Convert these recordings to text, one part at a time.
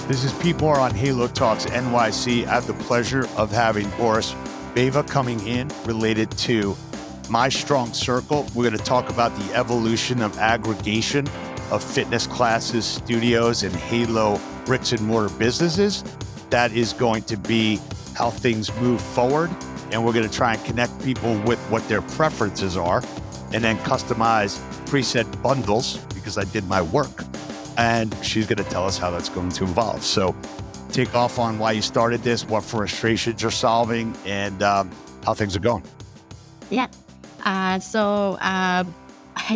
This is People Are on Halo Talks NYC. I have the pleasure of having Boris Beva coming in related to My Strong Circle. We're going to talk about the evolution of aggregation of fitness classes, studios, and Halo bricks and mortar businesses. That is going to be how things move forward. And we're going to try and connect people with what their preferences are and then customize preset bundles because I did my work. And she's going to tell us how that's going to evolve. So take off on why you started this, what frustrations you're solving, and how things are going. Yeah. I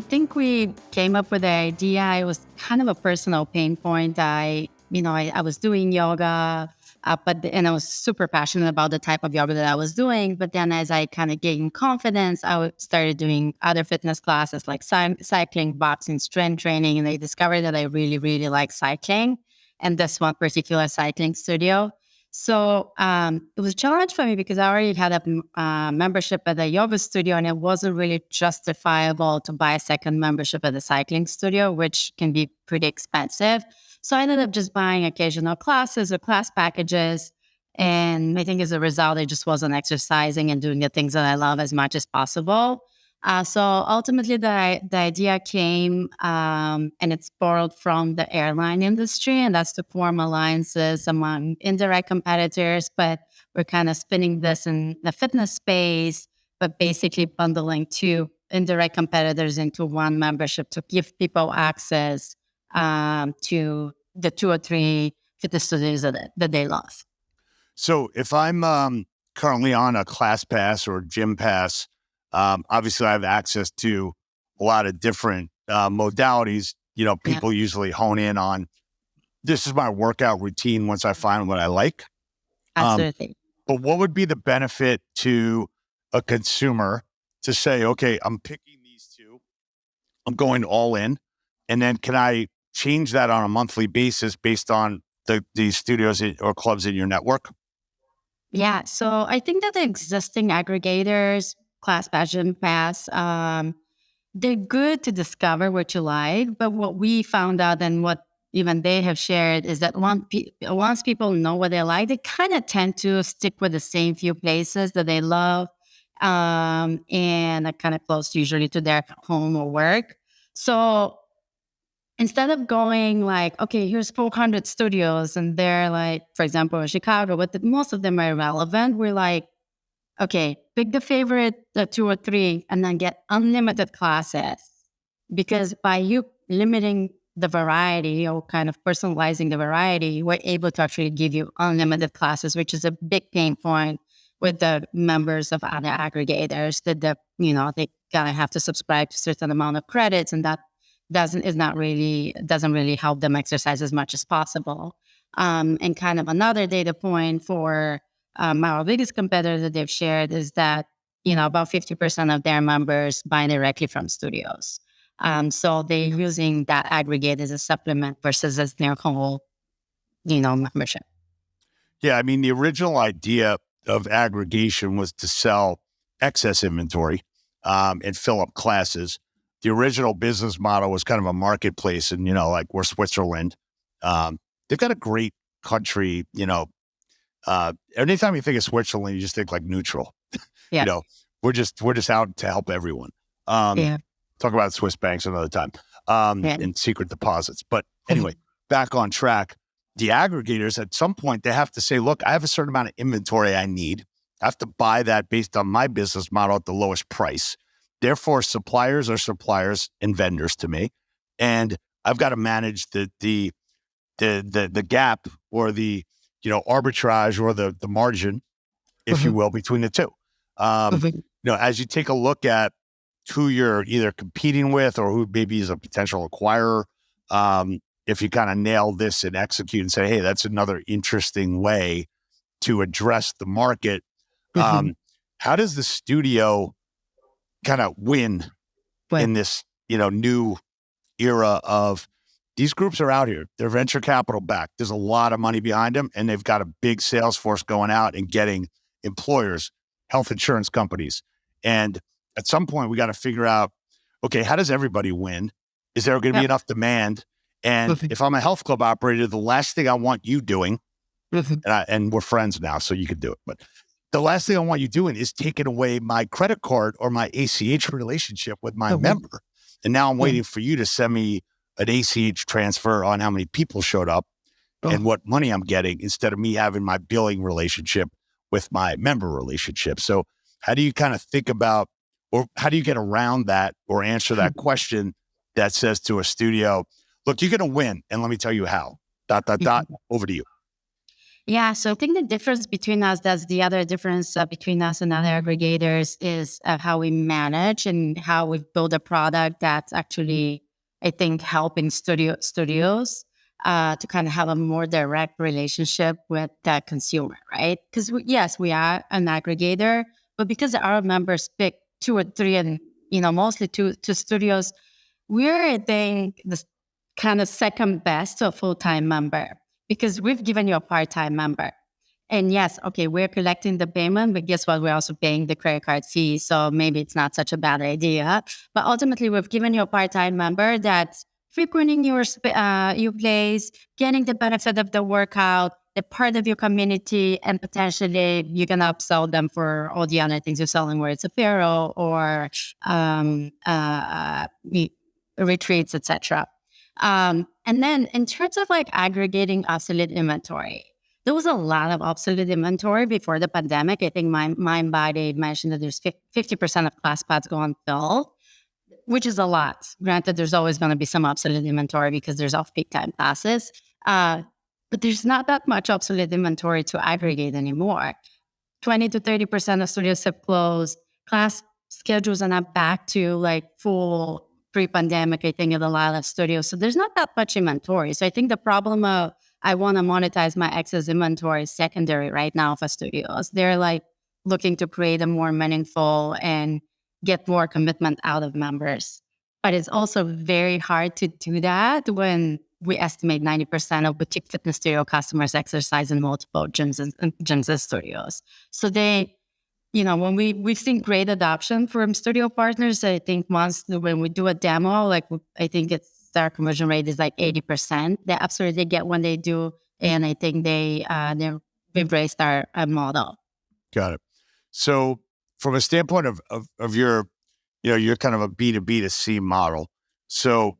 think we came up with the idea. It was kind of a personal pain point. I was doing yoga, and I was super passionate about the type of yoga that I was doing. But then as I kind of gained confidence, started doing other fitness classes like cycling, boxing, strength training. And I discovered that I really, really like cycling and this one particular cycling studio. So it was a challenge for me because I already had a membership at the yoga studio, and it wasn't really justifiable to buy a second membership at the cycling studio, which can be pretty expensive. So I ended up just buying occasional classes or class packages. And I think as a result, I just wasn't exercising and doing the things that I love as much as possible. So ultimately, the idea came, and it's borrowed from the airline industry, and that's to form alliances among indirect competitors. But we're kind of spinning this in the fitness space, but basically bundling two indirect competitors into one membership to give people access to the 2 or 3 fitness studios that they love. So if I'm currently on a class pass or gym pass, obviously I have access to a lot of different modalities. People usually hone in on, this is my workout routine once I find what I like. Absolutely. But what would be the benefit to a consumer to say, okay, I'm picking these two, I'm going all in, and then can I change that on a monthly basis based on the studios or clubs in your network? Yeah. So I think that the existing aggregators, ClassPass, GymPass, they're good to discover what you like. But what we found out and what even they have shared is that once people know what they like, they kind of tend to stick with the same few places that they love, and are kind of close usually to their home or work. So instead of going like, okay, here's 400 studios and they're like, for example, in Chicago, but most of them are irrelevant. We're like, okay, pick the favorite 2 or 3 and then get unlimited classes. Because by you limiting the variety or kind of personalizing the variety, we're able to actually give you unlimited classes, which is a big pain point with the members of other aggregators that they gotta have to subscribe to a certain amount of credits, and that doesn't really help them exercise as much as possible. And kind of another data point for our biggest competitor that they've shared is that about 50% of their members buy directly from studios. So they're using that aggregate as a supplement versus as their whole membership. Yeah, I mean, the original idea of aggregation was to sell excess inventory and fill up classes. The original business model was kind of a marketplace, and like we're Switzerland. They've got a great country. Anytime you think of Switzerland, you just think like neutral. Yeah. We're just out to help everyone. Yeah. Talk about Swiss banks another time, and secret deposits. But anyway, back on track. The aggregators, at some point, they have to say, look, I have a certain amount of inventory I need. I have to buy that based on my business model at the lowest price. Therefore, suppliers are suppliers and vendors to me. And I've got to manage the gap or the arbitrage or the margin, if you will, between the two. As you take a look at who you're either competing with or who maybe is a potential acquirer, if you kind of nail this and execute and say, hey, that's another interesting way to address the market. How does the studio kind of win in this, new era of these groups are out here? They're venture capital backed. There's a lot of money behind them, and they've got a big sales force going out and getting employers, health insurance companies. And at some point, we got to figure out, okay, how does everybody win? Is there going to be enough demand? And if I'm a health club operator, the last thing I want you doing, and we're friends now, so you can do it, but the last thing I want you doing is taking away my credit card or my ACH relationship with my member. And now I'm waiting for you to send me an ACH transfer on how many people showed up and what money I'm getting, instead of me having my billing relationship with my member relationship. So how do you kind of think about, or how do you get around that or answer that question that says to a studio, look, you're going to win, and let me tell you how, ... Over to you. Yeah, so I think the difference between us, that's the other difference between us and other aggregators, is how we manage and how we build a product that's actually, I think, helping studios to kind of have a more direct relationship with the consumer, right? Because yes, we are an aggregator, but because our members pick 2 or 3 and, mostly two studios, we're, I think, the kind of second best to a full-time member, because we've given you a part-time member. And yes, okay, we're collecting the payment, but guess what? We're also paying the credit card fee. So maybe it's not such a bad idea. But ultimately, we've given you a part-time member that's frequenting your place, getting the benefit of the workout, the part of your community, and potentially you can upsell them for all the other things you're selling, where it's apparel or retreats, etc. And then in terms of like aggregating obsolete inventory, there was a lot of obsolete inventory before the pandemic. I think Mindbody mentioned that there's 50% of ClassPass go unfilled, which is a lot. Granted, there's always going to be some obsolete inventory because there's off-peak time classes, but there's not that much obsolete inventory to aggregate anymore. 20 to 30% of studios have closed. Class schedules are not back to like full pre-pandemic, I think, in a lot of studios. So there's not that much inventory. So I think the problem of I want to monetize my excess inventory is secondary right now for studios. They're like looking to create a more meaningful and get more commitment out of members. But it's also very hard to do that when we estimate 90% of boutique fitness studio customers exercise in multiple gyms and studios. So when we've seen great adoption from studio partners. I think when we do a demo, I think our conversion rate is like 80%. They absolutely get when they do, and I think they've embraced our model. Got it. So from a standpoint of your, you're kind of a B2B to C model. So,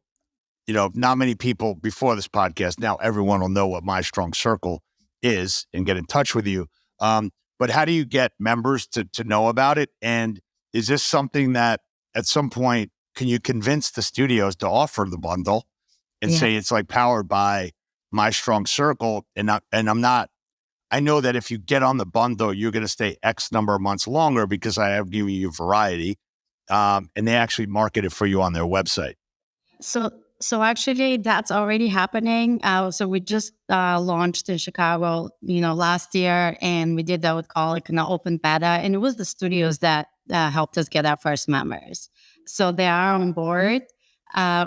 not many people before this podcast, now everyone will know what My Strong Circle is and get in touch with you. But how do you get members to know about it? And is this something that at some point, can you convince the studios to offer the bundle and say it's like powered by My Strong Circle? I know that if you get on the bundle, you're going to stay X number of months longer because I have given you variety. And they actually market it for you on their website. So actually that's already happening. So we just launched in Chicago, last year, and we did that with Colic in an open beta, and it was the studios that helped us get our first members. So they are on board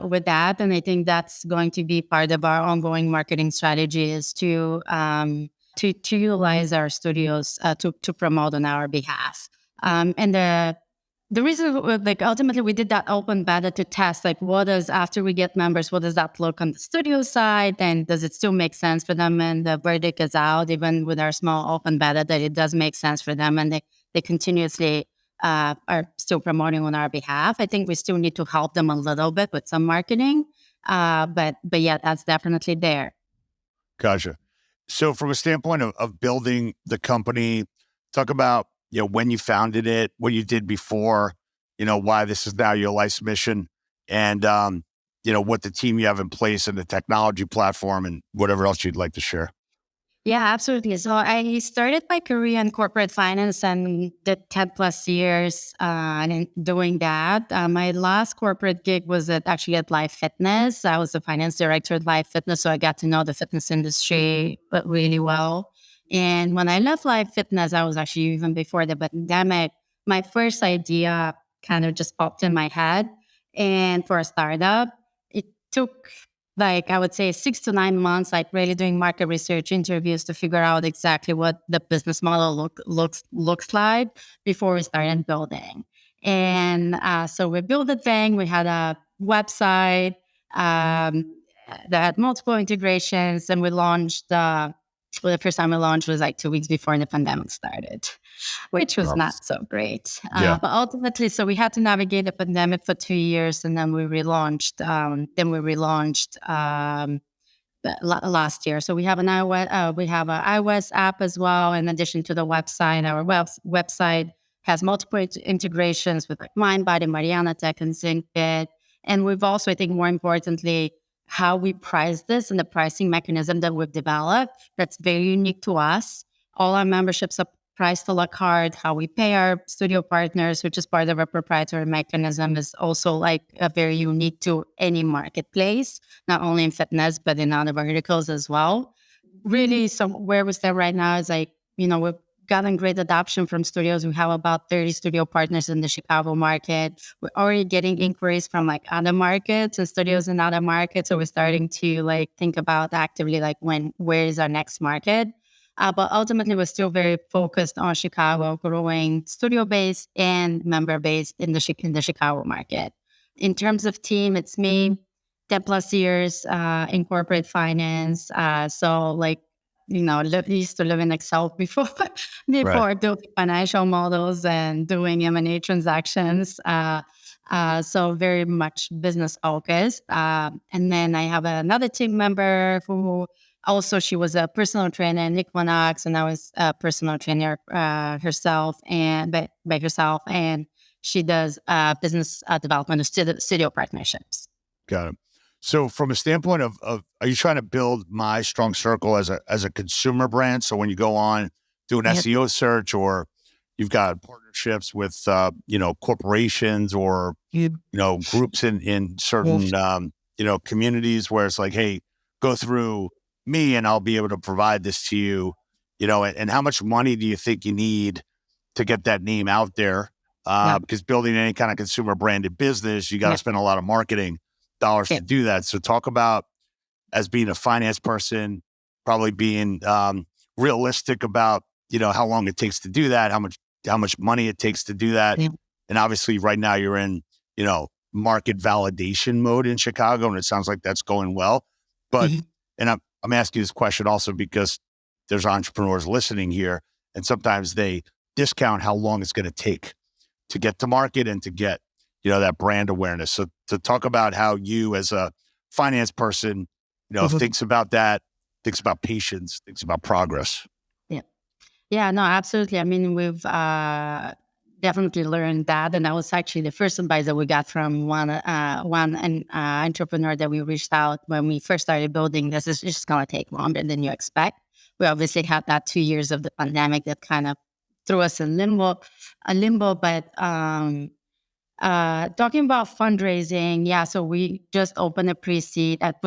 with that, and I think that's going to be part of our ongoing marketing strategy, is to utilize our studios to promote on our behalf. And the reason, ultimately, we did that open beta to test, after we get members, what does that look on the studio side? And does it still make sense for them? And the verdict is out, even with our small open beta, that it does make sense for them. And they continuously are still promoting on our behalf. I think we still need to help them a little bit with some marketing. But yeah, that's definitely there. Gotcha. So from a standpoint of building the company, talk about, when you founded it, what you did before, why this is now your life's mission, and, what the team you have in place and the technology platform and whatever else you'd like to share. Yeah, absolutely. So I started my career in corporate finance and did 10 plus years and doing that. My last corporate gig was actually at Live Fitness. I was the finance director at Live Fitness, so I got to know the fitness industry really well. And when I left Live Fitness, I was actually, even before the pandemic, my first idea kind of just popped in my head. And for a startup, it took, I would say 6 to 9 months, really doing market research interviews to figure out exactly what the business model looks like before we started building. And so we built the thing. We had a website. that had multiple integrations, and we launched. The first time we launched was like 2 weeks before the pandemic started, which was not so great. Yeah. But ultimately, so we had to navigate the pandemic for 2 years, and then we relaunched. Last year. So we have an iOS app as well. In addition to the website, our website has multiple integrations with like Mindbody, Mariana Tech, and ZyncBit. And we've also, I think, more importantly, how we price this and the pricing mechanism that we've developed that's very unique to us. All our memberships are priced a la carte. How we pay our studio partners, which is part of our proprietary mechanism, is also like very unique to any marketplace, not only in fitness, but in other verticals as well. Really, so where we stand right now is like, we've gotten great adoption from studios. We have about 30 studio partners in the Chicago market. We're already getting inquiries from like other markets and studios in other markets. So we're starting to like think about actively like where is our next market. But ultimately, we're still very focused on Chicago, growing studio-based and member-based in the Chicago market. In terms of team, it's me, 10 plus years in corporate finance. So like, used to live in Excel before building financial models and doing M&A transactions. So very much business focused. And then I have another team member who also, she was a personal trainer in Equinox, and I was a personal trainer herself, and by herself, and she does business development of studio partnerships. Got it. So, from a standpoint of, are you trying to build My Strong Circle as a consumer brand? So when you go on do an SEO search, or you've got partnerships with corporations or groups in certain communities where it's like, hey, go through me and I'll be able to provide this to you, and how much money do you think you need to get that name out there? Because building any kind of consumer branded business, you got to spend a lot of marketing dollars to do that. So talk about, as being a finance person, probably being realistic about, how long it takes to do that, how much money it takes to do that. Yeah. And obviously right now you're in, market validation mode in Chicago, and it sounds like that's going well. But, and I'm asking this question also because there's entrepreneurs listening here, and sometimes they discount how long it's going to take to get to market and to get, that brand awareness. So to talk about how you as a finance person, thinks about that, thinks about patience, thinks about progress. Yeah, no, absolutely. I mean, we've definitely learned that. And that was actually the first advice that we got from one entrepreneur that we reached out when we first started building this. It's just going to take longer than you expect. We obviously had that 2 years of the pandemic that kind of threw us in limbo. But talking about fundraising, so we just opened a pre-seed at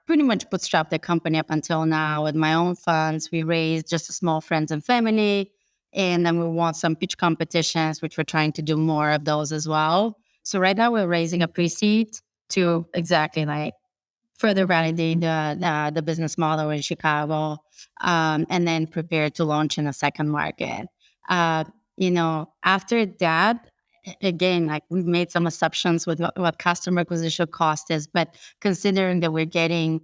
pretty much bootstrapped the company up until now with my own funds. We raised just a small friends and family, and then we won some pitch competitions, which we're trying to do more of those as well. So right now we're raising a pre-seed to exactly like further validate the business model in Chicago, and then prepare to launch in a second market. After that, again, like we've made some assumptions with what customer acquisition cost is, but considering that we're getting,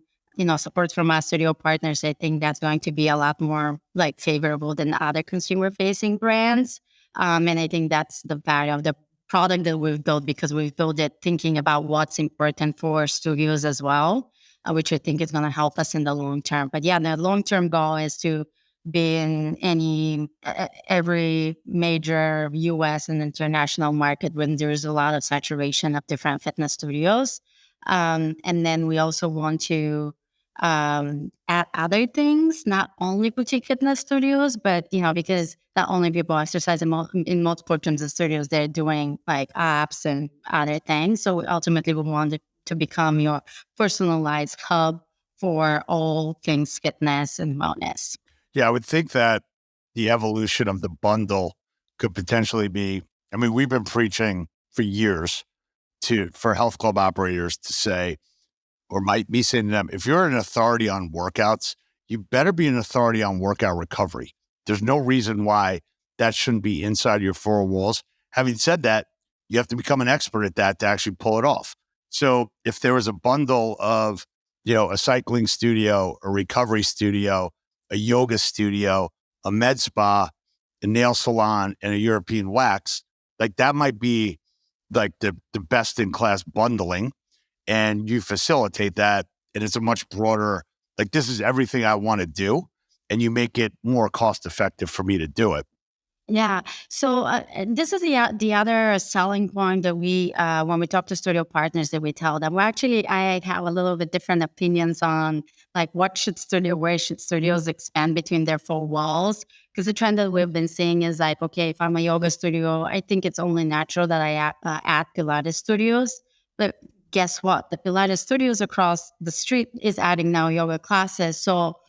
support from our studio partners, I think that's going to be a lot more like favorable than other consumer facing brands. And I think that's the value of the product that we've built, because we've built it thinking about what's important for studios as well, which I think is going to help us in the long term. But yeah, the long-term goal is to be in every major U.S. and international market when there's a lot of saturation of different fitness studios. And then we also want to add other things, not only boutique fitness studios, but, because not only people exercise in multiple gyms and studios, they're doing like apps and other things. So ultimately we want to become your personalized hub for all things fitness and wellness. Yeah, I would think that the evolution of the bundle could potentially be, I mean, we've been preaching for years for health club operators to say, or might be saying to them, if you're an authority on workouts, you better be an authority on workout recovery. There's no reason why that shouldn't be inside your four walls. Having said that, you have to become an expert at that to actually pull it off. So if there was a bundle of a cycling studio, a recovery studio, a yoga studio, a med spa, a nail salon, and a European wax, like that might be like the best in class bundling, and you facilitate that, and it's a much broader, like this is everything I want to do, and you make it more cost effective for me to do it. Yeah. So this is the other selling point that we, when we talk to studio partners, that we tell them. Well, actually, I have a little bit different opinions on like where should studios expand between their four walls? Because the trend that we've been seeing is like, okay, if I'm a yoga studio, I think it's only natural that I add Pilates studios. But guess what? The Pilates studios across the street is adding now yoga classes. So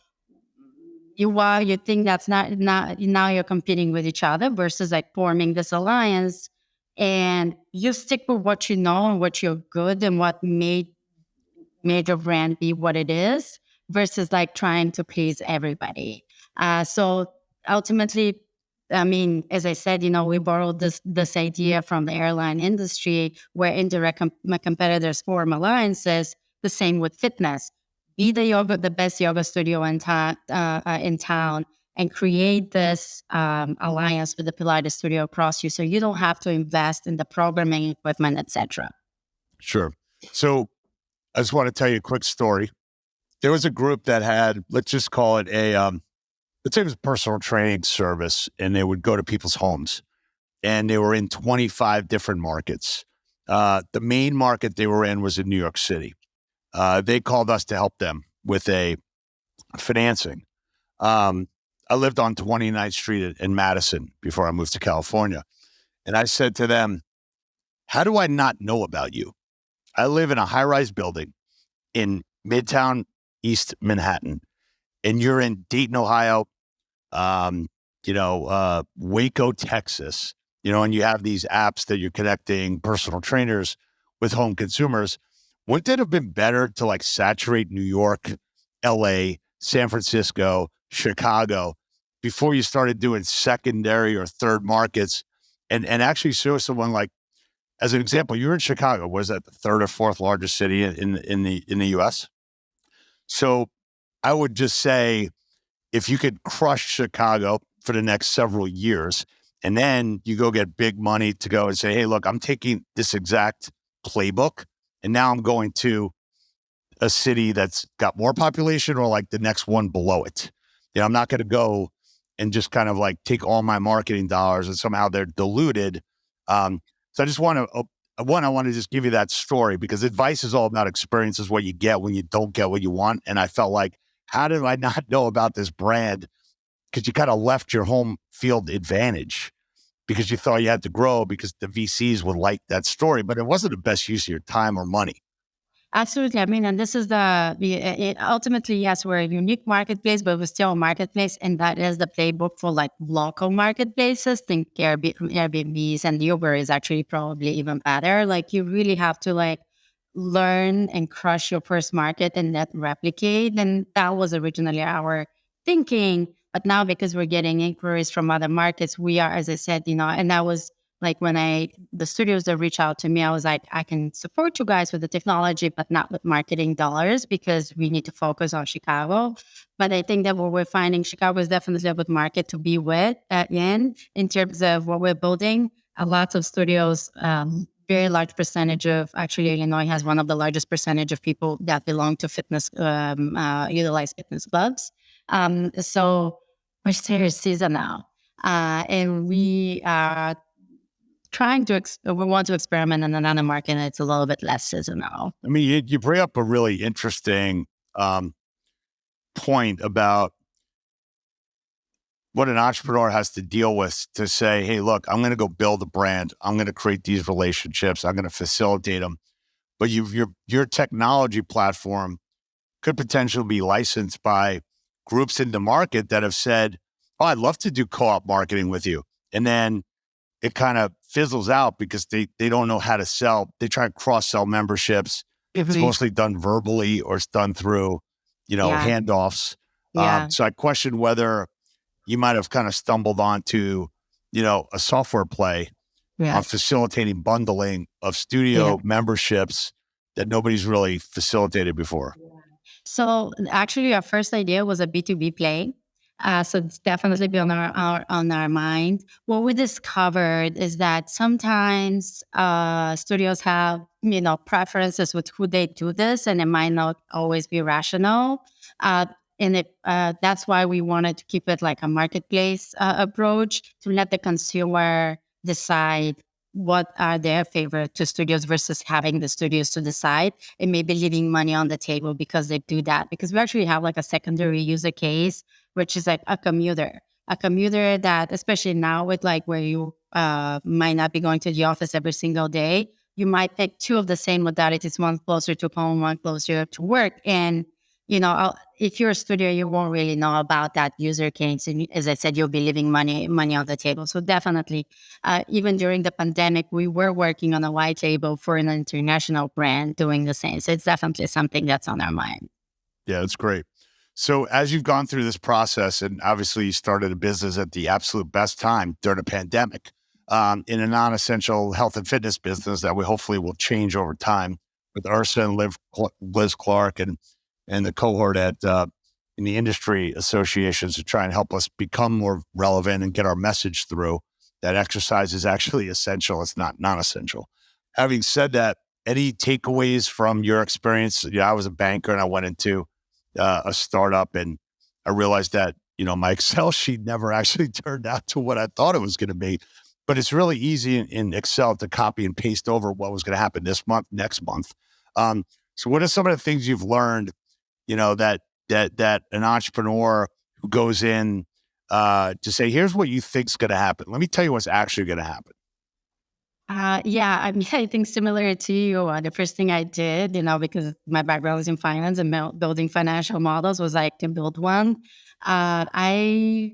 while you think that's not now you're competing with each other versus like forming this alliance, and you stick with what you know and what you're good and what made your brand be what it is versus like trying to please everybody. So ultimately, I mean, as I said, we borrowed this idea from the airline industry where indirect competitors form alliances. The same with fitness. Be the best yoga studio in town, and create this alliance with the Pilates studio across you, so you don't have to invest in the programming equipment, etc. Sure. So I just want to tell you a quick story. There was a group that had, let's just call it let's say it was a personal training service, and they would go to people's homes, and they were in 25 different markets. The main market they were in was in New York City. They called us to help them with a financing. I lived on 29th Street in Madison before I moved to California. And I said to them, how do I not know about you? I live in a high-rise building in Midtown East Manhattan, and you're in Dayton, Ohio, Waco, Texas, and you have these apps that you're connecting personal trainers with home consumers. Wouldn't it have been better to like saturate New York, LA, San Francisco, Chicago before you started doing secondary or third markets, and actually show someone like, as an example, you're in Chicago. Was that the third or fourth largest city in the U.S.? So I would just say, if you could crush Chicago for the next several years, and then you go get big money to go and say, hey, look, I'm taking this exact playbook, and now I'm going to a city that's got more population or like the next one below it. I'm not going to go and just kind of like take all my marketing dollars and somehow they're diluted. So I just want to, I want to just give you that story, because advice is all about experience, is what you get when you don't get what you want. And I felt like, how did I not know about this brand? Because you kind of left your home field advantage because you thought you had to grow because the VCs would like that story, but it wasn't the best use of your time or money. Absolutely. I mean, and this is ultimately, yes, we're a unique marketplace, but we're still a marketplace. And that is the playbook for like local marketplaces. Think Airbnbs, and Uber is actually probably even better. Like you really have to like learn and crush your first market and then replicate. And that was originally our thinking. But now, because we're getting inquiries from other markets, we are, as I said, and that was like when the studios that reach out to me, I was like, I can support you guys with the technology, but not with marketing dollars, because we need to focus on Chicago. But I think that what we're finding, Chicago is definitely a good market to be with in terms of what we're building. Lots of studios, very large percentage of, actually Illinois has one of the largest percentage of people that belong to fitness, utilize fitness clubs. So we're serious season now. And we are we want to experiment in another market, and it's a little bit less seasonal. I mean, you bring up a really interesting point about what an entrepreneur has to deal with to say, hey, look, I'm going to go build a brand. I'm going to create these relationships. I'm going to facilitate them. But your technology platform could potentially be licensed by groups in the market that have said, oh, I'd love to do co-op marketing with you. And then it kind of fizzles out because they don't know how to sell. They try to cross-sell memberships. It's mostly done verbally, or it's done through, handoffs. Yeah. So I question whether you might have kind of stumbled onto, a software play on facilitating bundling of studio memberships that nobody's really facilitated before. So actually, our first idea was a B2B play. So it's definitely been on our mind. What we discovered is that sometimes studios have, preferences with who they do this, and it might not always be rational. Uh, that's why we wanted to keep it like a marketplace approach to let the consumer decide what are their favorite two studios versus having the studios to decide and maybe leaving money on the table because they do that. Because we actually have like a secondary user case, which is like a commuter that, especially now with like where you might not be going to the office every single day, you might pick two of the same modalities, one closer to home, one closer to work. And, if you're a studio, you won't really know about that user case. And as I said, you'll be leaving money on the table. So definitely, even during the pandemic, we were working on a white label for an international brand doing the same. So it's definitely something that's on our mind. Yeah, that's great. So as you've gone through this process, and obviously you started a business at the absolute best time during a pandemic, in a non-essential health and fitness business that we hopefully will change over time with Ursa and Liz Clark and the cohort at in the industry associations to try and help us become more relevant and get our message through that exercise is actually essential. It's not non-essential. Having said that, any takeaways from your experience? Yeah, I was a banker and I went into a startup, and I realized that my Excel sheet never actually turned out to what I thought it was going to be. But it's really easy in Excel to copy and paste over what was going to happen this month, next month. So, what are some of the things you've learned? That an entrepreneur who goes in to say, "Here's what you think's going to happen. Let me tell you what's actually going to happen." Yeah, I mean, I think similar to you, the first thing I did, because my background is in finance and building financial models, was like to build one. I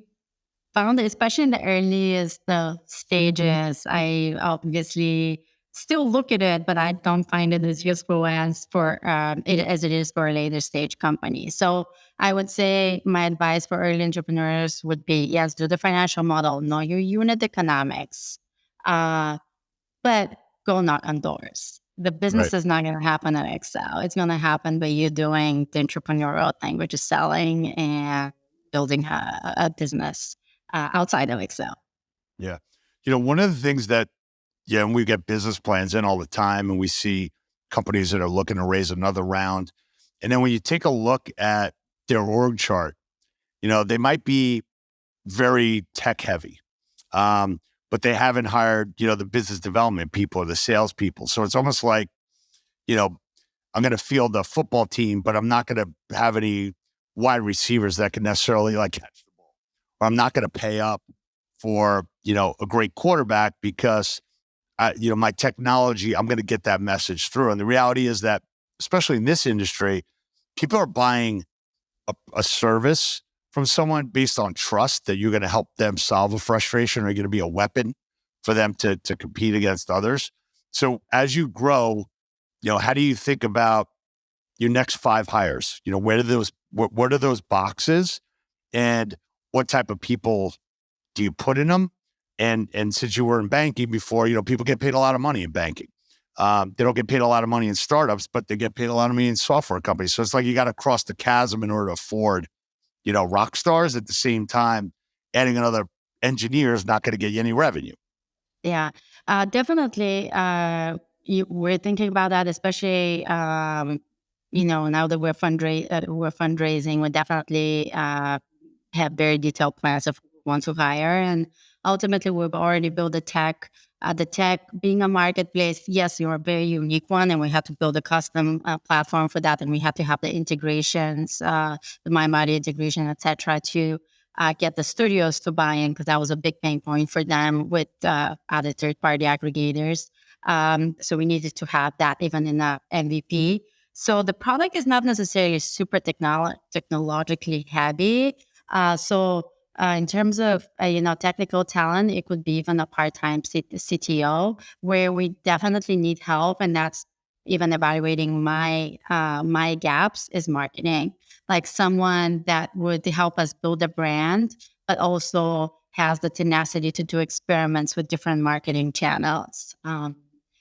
found that, especially in the earliest stages, I obviously still look at it, but I don't find it as useful as it is for a later stage company. So I would say my advice for early entrepreneurs would be, yes, do the financial model, know your unit economics. Uh, but go knock on doors. The Right. business is not going to happen in Excel. It's going to happen by you doing the entrepreneurial thing, which is selling and building a business outside of Excel. Yeah. One of the things that, yeah, and we get business plans in all the time, and we see companies that are looking to raise another round. And then when you take a look at their org chart, they might be very tech heavy, but they haven't hired, the business development people or the sales people. So it's almost like, you know, I'm going to field the football team, but I'm not going to have any wide receivers that can necessarily like catch the ball. Or I'm not going to pay up for, a great quarterback because my technology, I'm going to get that message through. And the reality is that, especially in this industry, people are buying a service from someone based on trust that you're going to help them solve a frustration or you're going to be a weapon for them to compete against others. So as you grow, how do you think about your next 5 hires? Where do what are those boxes and what type of people do you put in them? And since you were in banking before, people get paid a lot of money in banking. They don't get paid a lot of money in startups, but they get paid a lot of money in software companies. So it's like you got to cross the chasm in order to afford, rock stars. At the same time, adding another engineer is not going to get you any revenue. Yeah, definitely. We're thinking about that, especially now that we're fundraising. We definitely have very detailed plans of who we want to hire, and ultimately, we've already built the tech. The tech being a marketplace, yes, you're a very unique one, and we have to build a custom platform for that, and we have to have the integrations, the MyMari integration, etc., to get the studios to buy in, because that was a big pain point for them with other third-party aggregators. So we needed to have that even in a MVP. So the product is not necessarily super technologically heavy. In terms of technical talent, it could be even a part-time CTO where we definitely need help, and that's even evaluating my gaps is marketing, like someone that would help us build a brand, but also has the tenacity to do experiments with different marketing channels.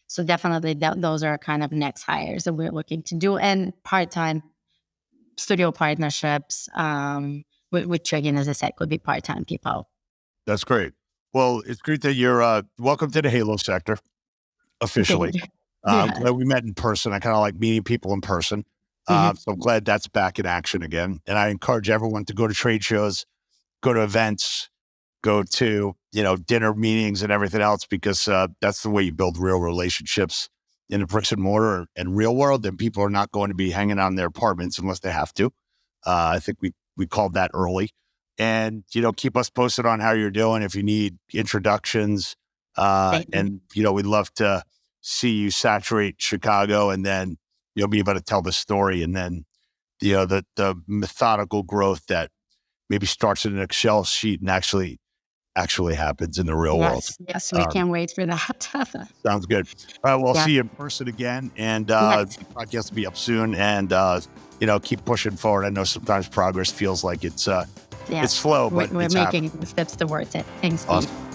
So definitely those are kind of next hires that we're looking to do, and part-time studio partnerships with Trigan, as I said, could be part-time people. That's great. Well, it's great that you're welcome to the Halo sector officially. I'm glad we met in person. I kind of like meeting people in person. So I'm glad that's back in action again. And I encourage everyone to go to trade shows, go to events, go to, dinner meetings and everything else, because that's the way you build real relationships in the bricks and mortar and real world. And people are not going to be hanging out in their apartments unless they have to. I think we called that early. And, keep us posted on how you're doing. If you need introductions, and, we'd love to see you saturate Chicago, and then you'll be able to tell the story. And then, the methodical growth that maybe starts in an Excel sheet and actually happens in the real world. Yes, we can't wait for that. Sounds good. All right, well, I'll see you in person again, and the podcast will be up soon. And keep pushing forward. I know sometimes progress feels like it's slow, but we're making steps towards it. Thanks, Steve. Awesome.